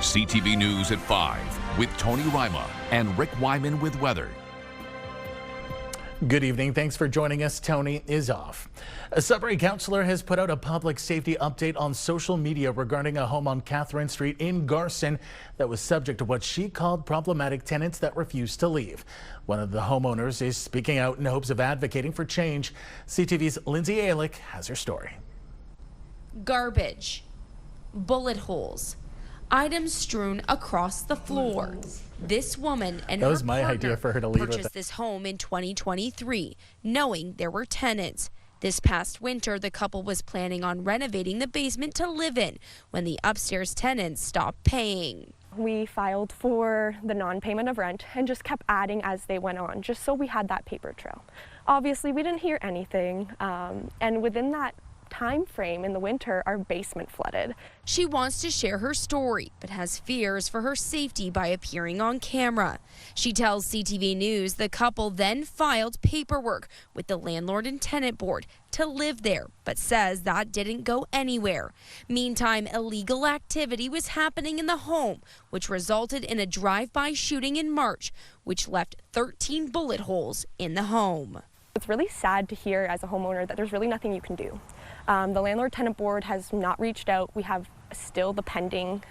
CTV News at 5 with Tony Rima and Rick Wyman with weather. Good evening. Thanks for joining us. Tony is off. A Sudbury councillor has put out a public safety update on social media regarding a home on Catherine Street in Garson that was subject to what she called problematic tenants that refused to leave. One of the homeowners is speaking out in hopes of advocating for change. CTV's Lindsay Alick has her story. Garbage, bullet holes, items strewn across the floor. This woman and that was her my partner idea for her to leave purchased this home in 2023, knowing there were tenants. This past winter, the couple was planning on renovating the basement to live in when the upstairs tenants stopped paying. We filed for the non-payment of rent and just kept adding as they went on, just so we had that paper trail. Obviously, we didn't hear anything, and within that time frame in the winter, our basement flooded. She wants to share her story, but has fears for her safety by appearing on camera. She tells CTV News the couple then filed paperwork with the landlord and tenant board to live there, but says that didn't go anywhere. Meantime, illegal activity was happening in the home, which resulted in a drive-by shooting in March, which left 13 bullet holes in the home. It's really sad to hear as a homeowner that there's really nothing you can do. The landlord-tenant board has not reached out. We have still the pending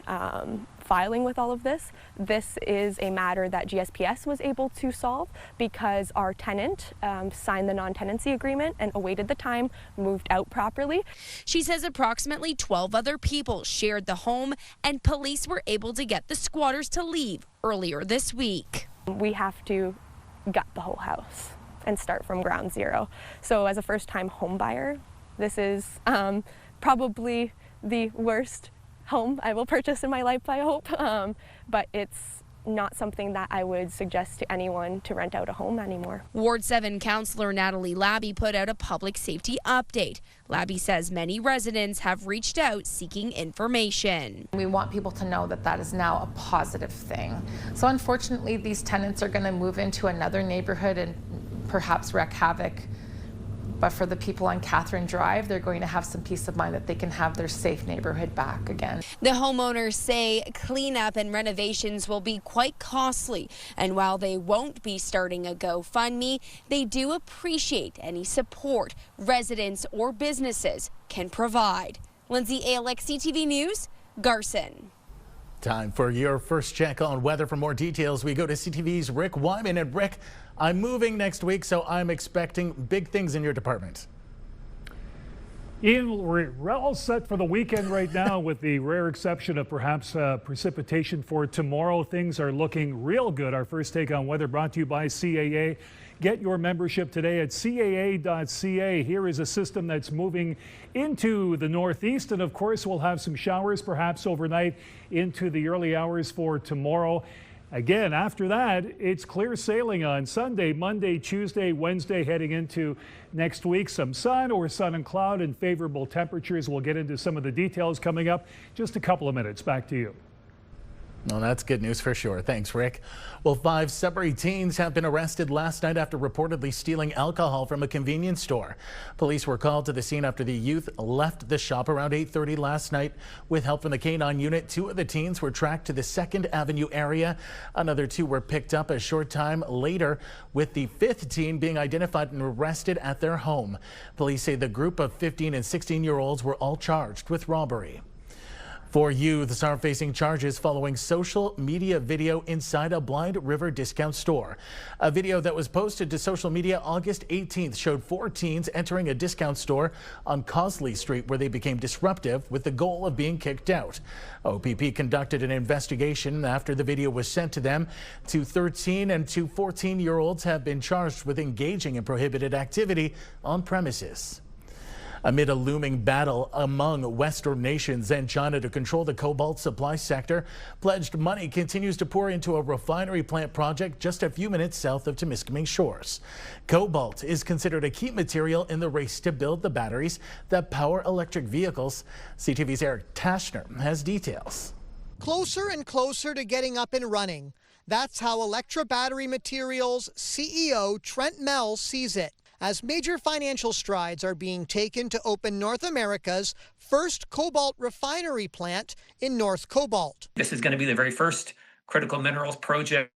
filing with all of this. This is a matter that GSPS was able to solve because our tenant signed the non-tenancy agreement and awaited the time, moved out properly. She says approximately 12 other people shared the home and police were able to get the squatters to leave earlier this week. We have to gut the whole house and start from ground zero. So as a first-time home buyer, this is probably the worst home I will purchase in my life, I hope, but it's not something that I would suggest to anyone to rent out a home anymore. Ward 7 Councillor Natalie Labby put out a public safety update. Labby says many residents have reached out seeking information. We want people to know that that is now a positive thing. So unfortunately, these tenants are going to move into another neighborhood and perhaps wreak havoc. But for the people on Catherine Drive, they're going to have some peace of mind that they can have their safe neighborhood back again. The homeowners say cleanup and renovations will be quite costly. And while they won't be starting a GoFundMe, they do appreciate any support residents or businesses can provide. Lindsay Alick, CTV News, Garson. Time for your first check on weather. For more details, we go to CTV's Rick Wyman. And Rick, I'm moving next week, so I'm expecting big things in your department. Ian, we're all set for the weekend right now with the rare exception of perhaps precipitation for tomorrow. Things are looking real good. Our first take on weather brought to you by CAA. Get your membership today at CAA.ca. Here is a system that's moving into the northeast, and of course we'll have some showers perhaps overnight into the early hours for tomorrow. Again, after that, it's clear sailing on Sunday, Monday, Tuesday, Wednesday, heading into next week. Some sun or sun and cloud and favorable temperatures. We'll get into some of the details coming up. Just a couple of minutes. Back to you. Well, that's good news for sure. Thanks, Rick. Well, 5 Sudbury teens have been arrested last night after reportedly stealing alcohol from a convenience store. Police were called to the scene after the youth left the shop around 8:30 last night. With help from the K-9 unit, 2 of the teens were tracked to the 2nd Avenue area. Another 2 were picked up a short time later, with the 5th teen being identified and arrested at their home. Police say the group of 15 and 16-year-olds were all charged with robbery. 4 youths are facing charges following social media video inside a Blind River discount store. A video that was posted to social media August 18th showed 4 teens entering a discount store on Cosley Street where they became disruptive with the goal of being kicked out. OPP conducted an investigation after the video was sent to them. 2 13 and 2 14-year-olds have been charged with engaging in prohibited activity on premises. Amid a looming battle among Western nations and China to control the cobalt supply sector, pledged money continues to pour into a refinery plant project just a few minutes south of Timiskaming shores. Cobalt is considered a key material in the race to build the batteries that power electric vehicles. CTV's Eric Tashner has details. Closer and closer to getting up and running. That's how Electra Battery Materials CEO Trent Mell sees it. as major financial strides are being taken to open North America's first cobalt refinery plant in North Cobalt. This is going to be the very first critical minerals project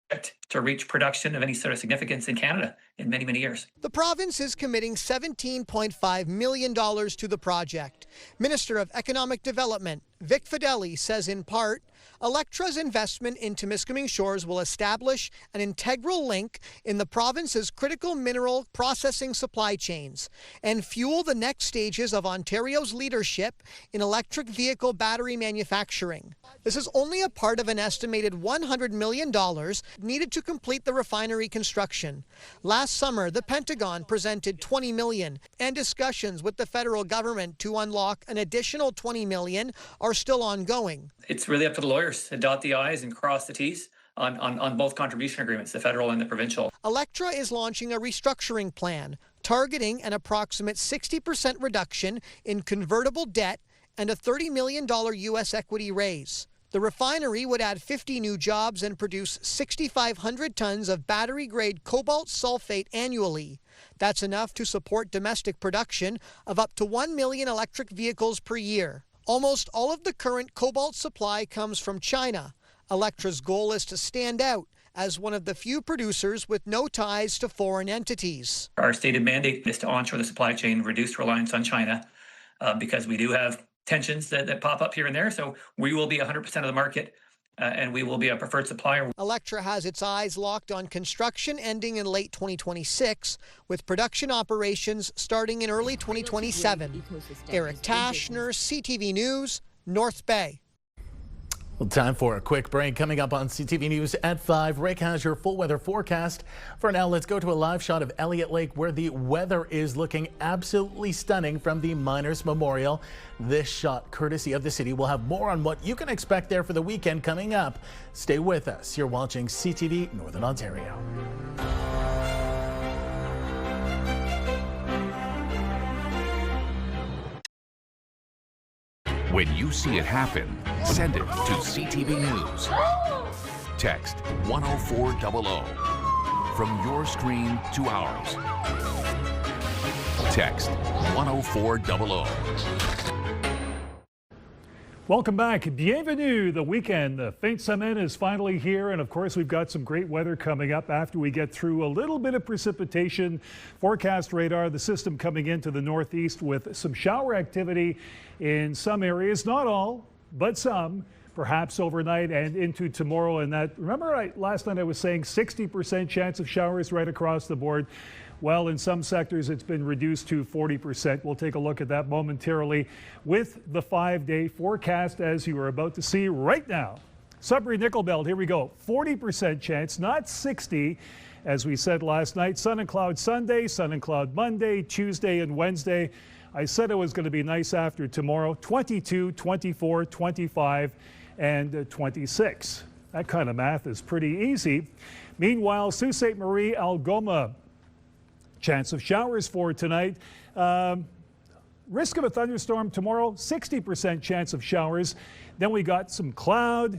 to reach production of any sort of significance in Canada in many, many years. The province is committing $17.5 million to the project. Minister of Economic Development Vic Fedeli says in part, Electra's investment in Timiskaming Shores will establish an integral link in the province's critical mineral processing supply chains and fuel the next stages of Ontario's leadership in electric vehicle battery manufacturing. This is only a part of an estimated $100 million needed to complete the refinery construction. Last summer, the Pentagon presented $20 million, and discussions with the federal government to unlock an additional $20 million are still ongoing. It's really up to the lawyers to dot the I's and cross the T's on both contribution agreements, the federal and the provincial. Electra is launching a restructuring plan targeting an approximate 60% reduction in convertible debt and a $30 million U.S. equity raise. The refinery would add 50 new jobs and produce 6,500 tons of battery-grade cobalt sulfate annually. That's enough to support domestic production of up to 1 million electric vehicles per year. Almost all of the current cobalt supply comes from China. Electra's goal is to stand out as one of the few producers with no ties to foreign entities. Our stated mandate is to onshore the supply chain, reduce reliance on China, because we do have tensions that pop up here and there. So we will be 100% of the market, and we will be a preferred supplier. Electra has its eyes locked on construction ending in late 2026, with production operations starting in early 2027. Eric Tashner, CTV News, North Bay. Well, time for a quick break. Coming up on CTV News at 5, Rick has your full weather forecast. For now, let's go to a live shot of Elliott Lake where the weather is looking absolutely stunning from the Miners Memorial. This shot, courtesy of the city, will have more on what you can expect there for the weekend coming up. Stay with us. You're watching CTV Northern Ontario. When you see it happen, send it to CTV News. Text 10400 from your screen to ours. Text 10400. Welcome back. Bienvenue. The weekend, the fin de semaine is finally here. And of course, we've got some great weather coming up after we get through a little bit of precipitation. Forecast radar, the system coming into the northeast with some shower activity in some areas, not all, but some, perhaps overnight and into tomorrow. And that, remember last night I was saying 60% chance of showers right across the board. Well, in some sectors, it's been reduced to 40%. We'll take a look at that momentarily with the 5-day forecast, as you are about to see right now. Sudbury Nickel Belt, here we go. 40% chance, not 60, as we said last night. Sun and cloud Sunday, sun and cloud Monday, Tuesday and Wednesday. I said it was going to be nice after tomorrow. 22, 24, 25, and 26. That kind of math is pretty easy. Meanwhile, Sault Ste. Marie, Algoma, chance of showers for tonight. Risk of a thunderstorm tomorrow, 60% chance of showers. Then we got some cloud.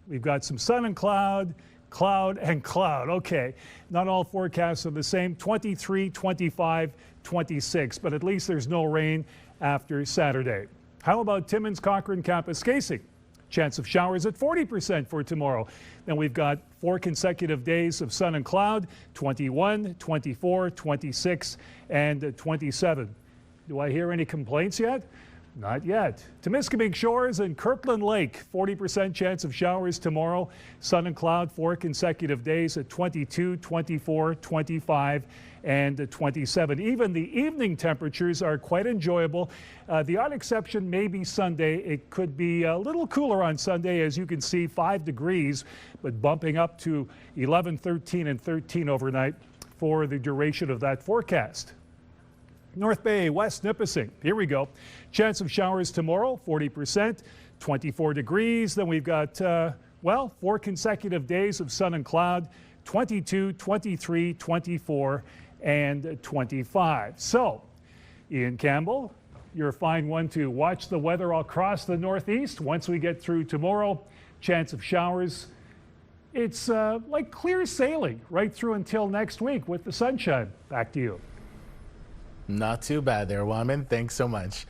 We've got some sun and cloud, cloud and cloud. Okay, not all forecasts are the same. 23, 25, 26, but at least there's no rain after Saturday. How about Timmins, Cochrane, Kapuskasing? Chance of showers at 40% for tomorrow. Then we've got 4 consecutive days of sun and cloud, 21, 24, 26, and 27. Do I hear any complaints yet? Not yet. Timiskaming Shores and Kirkland Lake, 40% chance of showers tomorrow. Sun and cloud, 4 consecutive days at 22, 24, 25, and 27. Even the evening temperatures are quite enjoyable. The odd exception may be Sunday. It could be a little cooler on Sunday, as you can see, 5 degrees, but bumping up to 11, 13, and 13 overnight for the duration of that forecast. North Bay, West Nipissing, here we go. Chance of showers tomorrow, 40%, 24 degrees. Then we've got, 4 consecutive days of sun and cloud, 22, 23, 24, and 25. So, Ian Campbell, you're a fine one to watch the weather across the northeast. Once we get through tomorrow, chance of showers. It's like clear sailing right through until next week with the sunshine. Back to you. Not too bad there, Wyman. Thanks so much.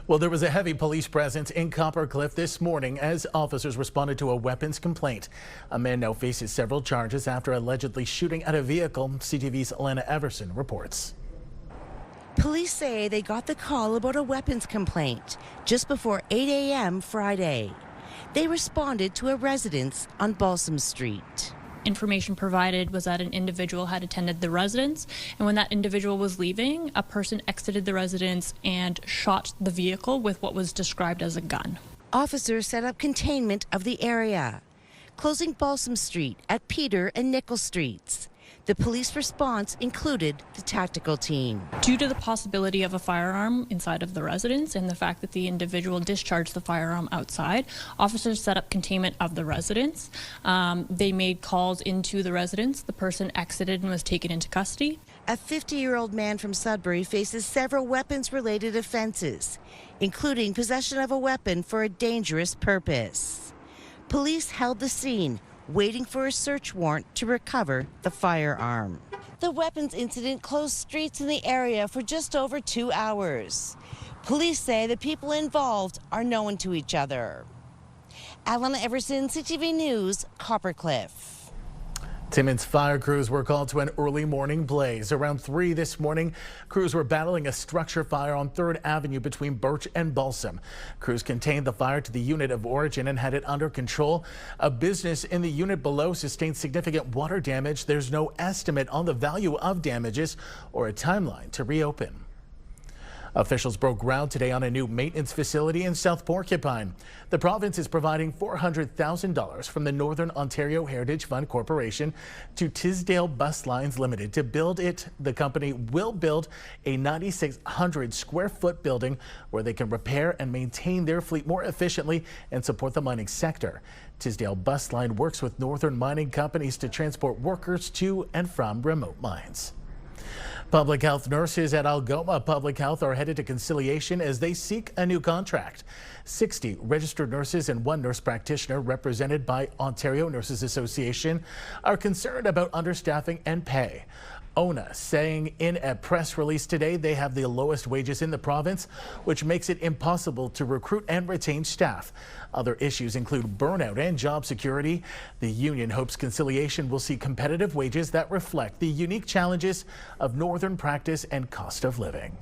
Well, there was a heavy police presence in Coppercliff this morning as officers responded to a weapons complaint. A man now faces several charges after allegedly shooting at a vehicle. CTV's Elena Everson reports. Police say they got the call about a weapons complaint just before 8 a.m. Friday. They responded to a residence on Balsam Street. Information provided was that an individual had attended the residence, and when that individual was leaving, a person exited the residence and shot the vehicle with what was described as a gun. Officers set up containment of the area, closing Balsam Street at Peter and Nickel Streets. The police response included the tactical team. Due to the possibility of a firearm inside of the residence and the fact that the individual discharged the firearm outside, officers set up containment of the residence. They made calls into the residence. The person exited and was taken into custody. A 50-year-old man from Sudbury faces several weapons-related offenses, including possession of a weapon for a dangerous purpose. Police held the scene, waiting for a search warrant to recover the firearm. The weapons incident closed streets in the area for just over 2 hours. Police say the people involved are known to each other. Alana Everson, CTV News, Coppercliff. Timmins fire crews were called to an early morning blaze. Around 3 this morning, crews were battling a structure fire on 3rd Avenue between Birch and Balsam. Crews contained the fire to the unit of origin and had it under control. A business in the unit below sustained significant water damage. There's no estimate on the value of damages or a timeline to reopen. Officials broke ground today on a new maintenance facility in South Porcupine. The province is providing $400,000 from the Northern Ontario Heritage Fund Corporation to Tisdale Bus Lines Limited to build it. The company will build a 9,600 square foot building where they can repair and maintain their fleet more efficiently and support the mining sector. Tisdale Bus Line works with northern mining companies to transport workers to and from remote mines. Public health nurses at Algoma Public Health are headed to conciliation as they seek a new contract. 60 registered nurses and 1 nurse practitioner represented by Ontario Nurses Association are concerned about understaffing and pay. ONA saying in a press release today they have the lowest wages in the province, which makes it impossible to recruit and retain staff. Other issues include burnout and job security. The union hopes conciliation will see competitive wages that reflect the unique challenges of northern practice and cost of living.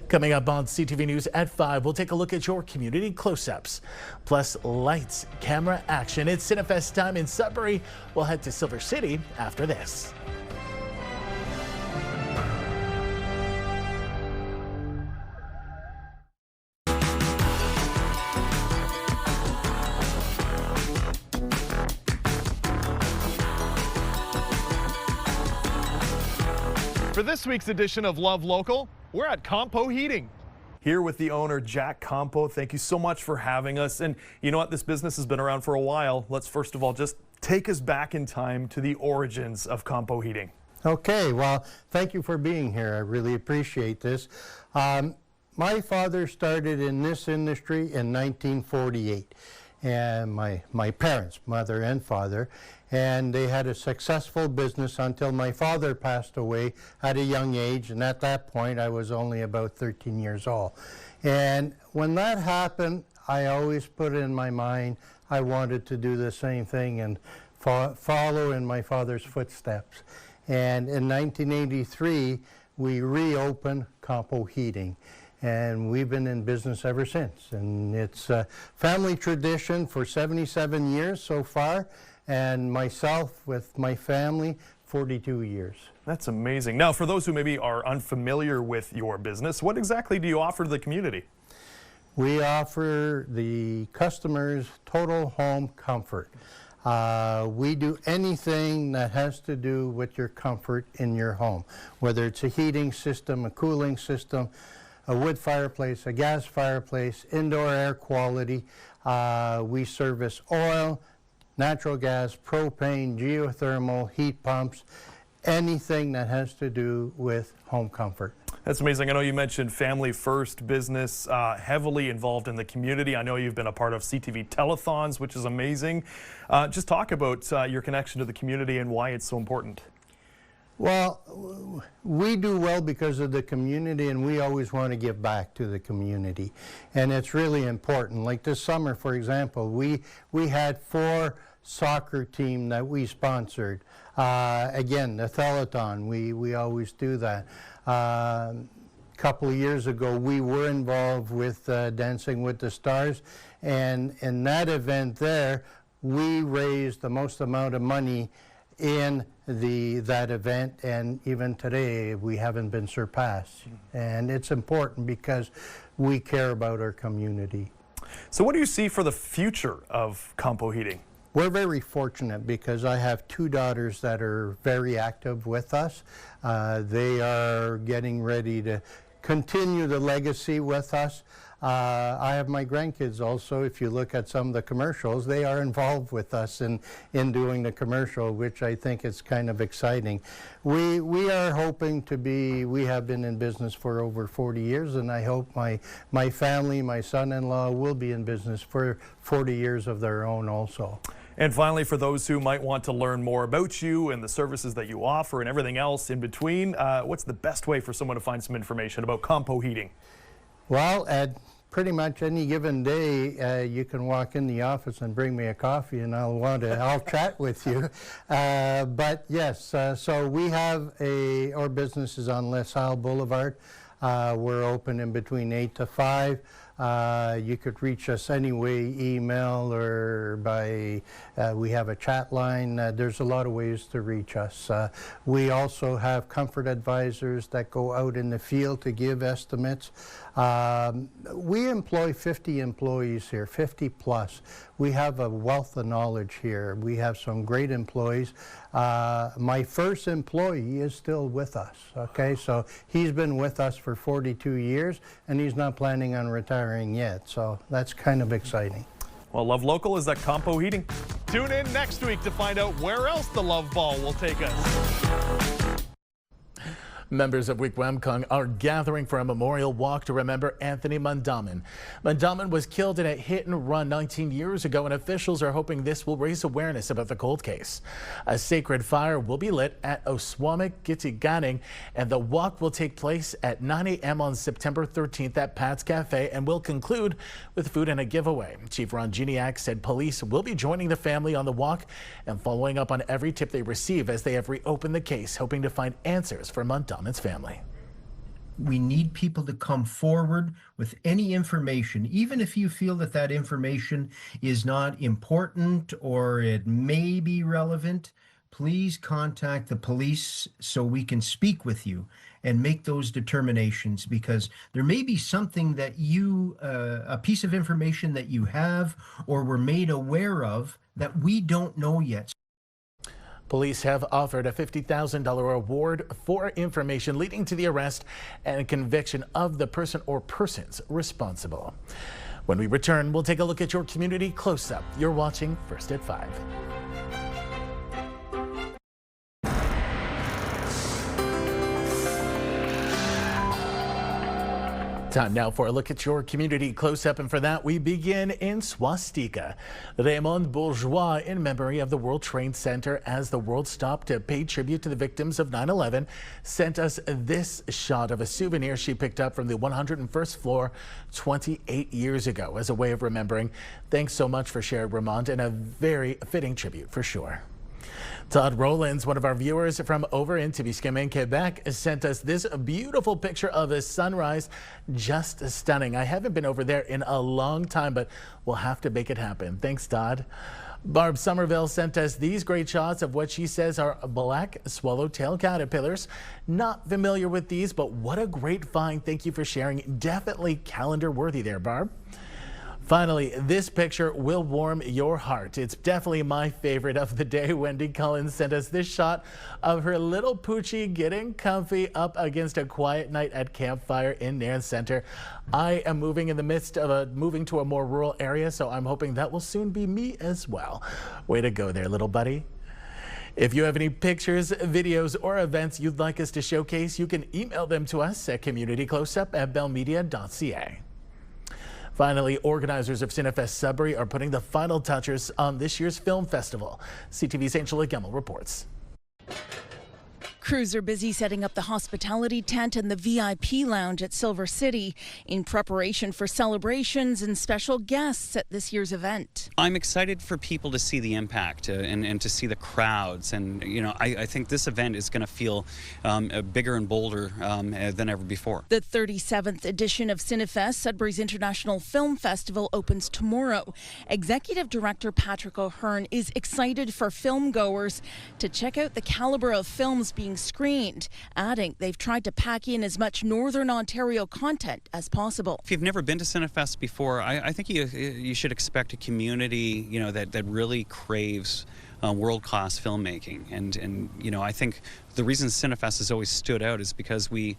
Coming up on CTV News at 5, we'll take a look at your community close-ups. Plus lights, camera action. It's Cinefest time in Sudbury. We'll head to Silver City after this. For this week's edition of Love Local, we're at Compo Heating. Here with the owner, Jack Compo. Thank you so much for having us. And you know what? This business has been around for a while. Let's first of all just take us back in time to the origins of Compo Heating. Okay, well, thank you for being here. I really appreciate this. My father started in this industry in 1948. And my parents, mother and father, and they had a successful business until my father passed away at a young age, and at that point I was only about 13 years old. And when that happened, I always put in my mind I wanted to do the same thing and follow in my father's footsteps. And in 1983 we reopened Compo Heating. And we've been in business ever since. And it's a family tradition for 77 years so far, and myself with my family, 42 years. That's amazing. Now, for those who maybe are unfamiliar with your business, what exactly do you offer to the community? We offer the customers total home comfort. We do anything that has to do with your comfort in your home, whether it's a heating system, a cooling system, a wood fireplace, a gas fireplace, indoor air quality. We service oil, natural gas, propane, geothermal, heat pumps, anything that has to do with home comfort. That's amazing. I know you mentioned family first business, heavily involved in the community. I know you've been a part of CTV telethons, which is amazing. Just talk about your connection to the community and why it's so important. Well, we do well because of the community, and we always want to give back to the community. And it's really important. Like this summer, for example, we had 4 soccer team that we sponsored. Again, the telethon, we always do that. A couple of years ago, we were involved with Dancing with the Stars, and in that event there, we raised the most amount of money in that event, and even today we haven't been surpassed. And it's important because we care about our community. So what do you see for the future of Compo Heating? We're very fortunate because I have 2 daughters that are very active with us. They are getting ready to continue the legacy with us. I have my grandkids also. If you look at some of the commercials, they are involved with us in doing the commercial, which I think is kind of exciting. We are hoping to be, we have been in business for over 40 years, and I hope my family, my son-in-law will be in business for 40 years of their own also. And finally, for those who might want to learn more about you and the services that you offer and everything else in between, what's the best way for someone to find some information about Compo Heating? Well, at pretty much any given day, you can walk in the office and bring me a coffee, and I'll chat with you. But yes, so we have our business is on LaSalle Boulevard. We're open in between 8 to 5. You could reach us anyway, email or by, we have a chat line. There's a lot of ways to reach us. We also have comfort advisors that go out in the field to give estimates. We employ 50 employees here, 50 plus. We have a wealth of knowledge here. We have some great employees. My first employee is still with us, okay? So he's been with us for 42 years, and he's not planning on retiring yet, so that's kind of exciting. Well, Love Local is at Compo Heating. Tune in next week to find out where else the love ball will take us. Members of Wigwamkong are gathering for a memorial walk to remember Anthony Mandaman. Mandaman was killed in a hit and run 19 years ago, and officials are hoping this will raise awareness about the cold case. A sacred fire will be lit at Oswamik Gitiganing, and the walk will take place at 9 a.m. on September 13th at Pat's Cafe and will conclude with food and a giveaway. Chief Ron Giniak said police will be joining the family on the walk and following up on every tip they receive as they have reopened the case, hoping to find answers for Mandaman. Its family. We need people to come forward with any information, even if you feel that that information is not important or it may be relevant. Please contact the police so we can speak with you and make those determinations, because there may be something that you, a piece of information that you have or were made aware of that we don't know yet. Police have offered a $50,000 award for information leading to the arrest and conviction of the person or persons responsible. When we return, we'll take a look at your community close-up. You're watching First at 5. Time now for a look at your community close-up, and for that we begin in Swastika. Raymond Bourgeois, in memory of the World Trade Center as the world stopped to pay tribute to the victims of 9/11, sent us this shot of a souvenir she picked up from the 101st floor 28 years ago as a way of remembering. Thanks so much for sharing, Raymond, and a very fitting tribute for sure. Todd Rowlands, one of our viewers from over in Timiskaming, Quebec, sent us this beautiful picture of a sunrise. Just stunning. I haven't been over there in a long time, but we'll have to make it happen. Thanks, Todd. Barb Somerville sent us these great shots of what she says are black swallowtail caterpillars. Not familiar with these, but what a great find. Thank you for sharing. Definitely calendar worthy there, Barb. Finally, this picture will warm your heart. It's definitely my favorite of the day. Wendy Collins sent us this shot of her little Poochie getting comfy up against a quiet night at campfire in Nairn Center. I am moving in the midst of moving to a more rural area, so I'm hoping that will soon be me as well. Way to go there, little buddy. If you have any pictures, videos, or events you'd like us to showcase, you can email them to us at communitycloseup@bellmedia.ca. Finally, organizers of Cinefest Sudbury are putting the final touches on this year's film festival. CTV's Angela Gemmell reports. Crews are busy setting up the hospitality tent and the VIP lounge at Silver City in preparation for celebrations and special guests at this year's event. I'm excited for people to see the impact and to see the crowds. And, you know, I think this event is going to feel bigger and bolder than ever before. The 37th edition of Cinefest, Sudbury's International Film Festival, opens tomorrow. Executive Director Patrick O'Hearn is excited for film goers to check out the caliber of films being screened, adding they've tried to pack in as much Northern Ontario content as possible. If you've never been to Cinefest before, I think you should expect a community, you know, that really craves world-class filmmaking, and you know, I think the reason Cinefest has always stood out is because we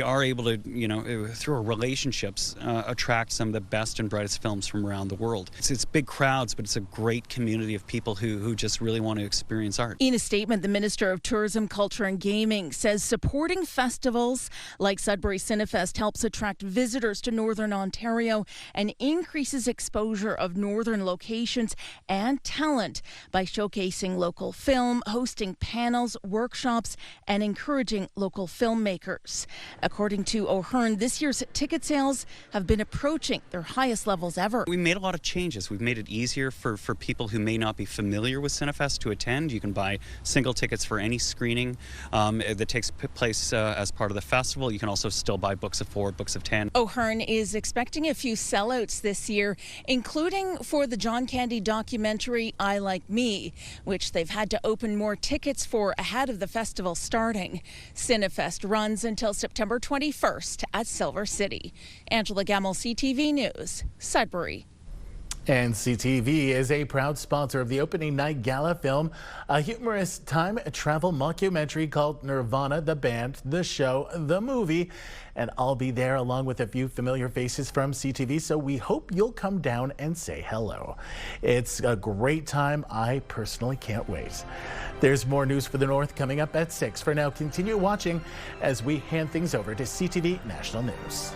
are able to, you know, through our relationships, attract some of the best and brightest films from around the world. It's big crowds, but it's a great community of people who just really want to experience art. In a statement, the Minister of Tourism, Culture and Gaming says supporting festivals like Sudbury Cinefest helps attract visitors to Northern Ontario and increases exposure of northern locations and talent by showcasing local film, hosting panels, workshops, and encouraging local filmmakers. According to O'Hearn, this year's ticket sales have been approaching their highest levels ever. We made a lot of changes. We've made it easier for people who may not be familiar with Cinefest to attend. You can buy single tickets for any screening that takes place as part of the festival. You can also still buy books of 4, books of 10. O'Hearn is expecting a few sellouts this year, including for the John Candy documentary I Like Me, which they've had to open more tickets for ahead of the festival starting. Cinefest runs until September 21st at Silver City. Angela Gamble, CTV News, Sudbury. And CTV is a proud sponsor of the opening night gala film, a humorous time travel mockumentary called Nirvana, the band, the show, the movie. And I'll be there along with a few familiar faces from CTV, so we hope you'll come down and say hello. It's a great time. I personally can't wait. There's more news for the North coming up at 6. For now, continue watching as we hand things over to CTV National News.